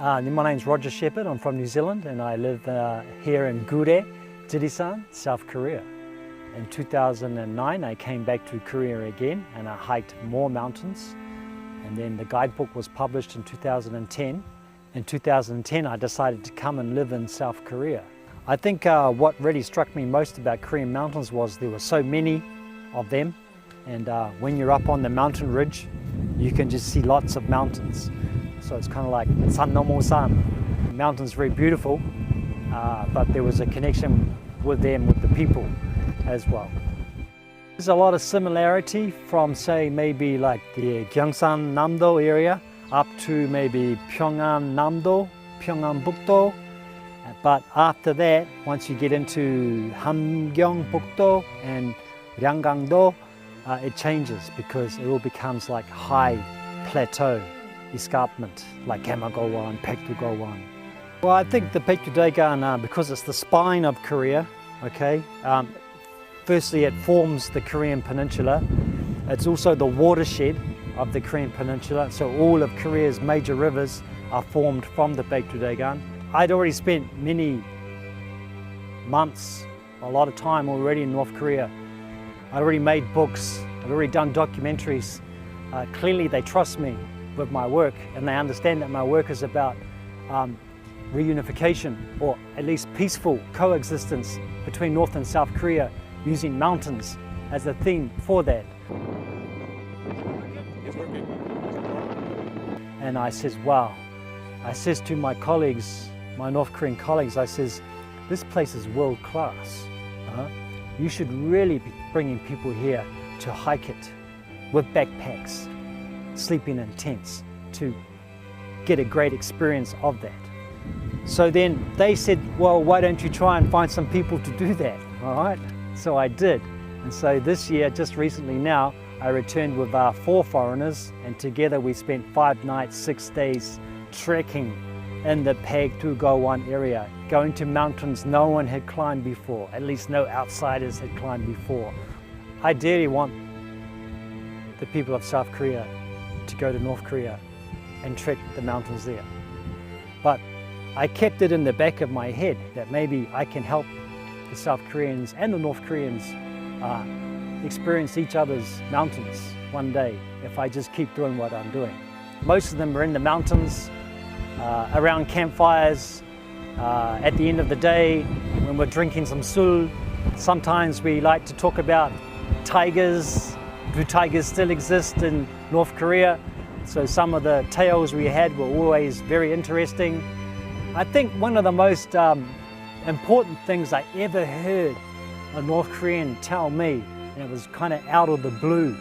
My name's Roger Shepherd. I'm from New Zealand and I live here in Gure, Jirisan, South Korea. In 2009 I came back to Korea again and I hiked more mountains, and then the guidebook was published in 2010. In 2010 I decided to come and live in South Korea. I think what really struck me most about Korean mountains was there were so many of them, and when you're up on the mountain ridge you can just see lots of mountains. So it's kind of like san nomo san. The mountain's very beautiful, but there was a connection with them, with the people as well. There's a lot of similarity from, say, maybe like the Gyeongsan Namdo area up to maybe Pyongan Namdo, Pyongan Bukdo. But after that, once you get into Hamgyong Bukdo and Ryanggang-do, it changes because it all becomes like high plateau escarpment, like 개마고원, Paektugowan. Well, I think the Paektudaegan, because it's the spine of Korea, okay, firstly it forms the Korean peninsula. It's also the watershed of the Korean peninsula, so all of Korea's major rivers are formed from the Paektudaegan. I'd already spent many months, a lot of time already in North Korea. I'd already made books, I'd already done documentaries. Clearly they trust me with my work, and they understand that my work is about reunification, or at least peaceful coexistence between North and South Korea, using mountains as a theme for that. And I says, wow. I says to my colleagues, my North Korean colleagues, I says, this place is world class. You should really be bringing people here to hike it with backpacks, sleeping in tents, to get a great experience of that. So then they said, well, why don't you try and find some people to do that, all right? So I did. And so this year, just recently now, I returned with 4 foreigners, and together we spent 5 nights, 6 days trekking in the Paektugowan area, going to mountains no one had climbed before, at least no outsiders had climbed before. I dearly want the people of South Korea to go to North Korea and trek the mountains there. But I kept it in the back of my head that maybe I can help the South Koreans and the North Koreans experience each other's mountains one day if I just keep doing what I'm doing. Most of them are in the mountains, around campfires, at the end of the day when we're drinking some sul. Sometimes we like to talk about tigers. Do tigers still exist in North Korea? So some of the tales we had were always very interesting. I think one of the most important things I ever heard a North Korean tell me, and it was kind of out of the blue,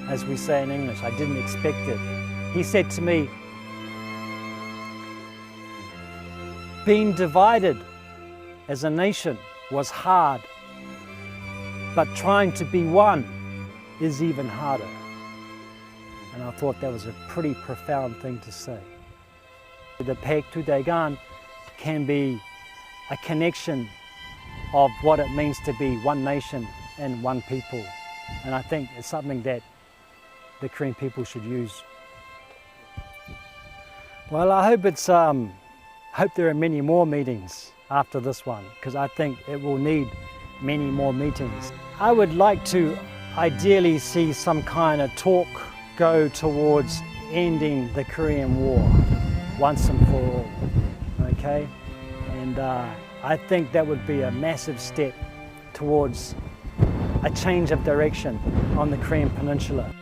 as we say in English, I didn't expect it. He said to me, being divided as a nation was hard, but trying to be one is even harder. And I thought that was a pretty profound thing to say. The Paektudaegan can be a connection of what it means to be one nation and one people. And I think it's something that the Korean people should use. Well, I hope there are many more meetings after this one, because I think it will need many more meetings. I would like to ideally see some kind of talk go towards ending the Korean War once and for all, okay? And I think that would be a massive step towards a change of direction on the Korean Peninsula.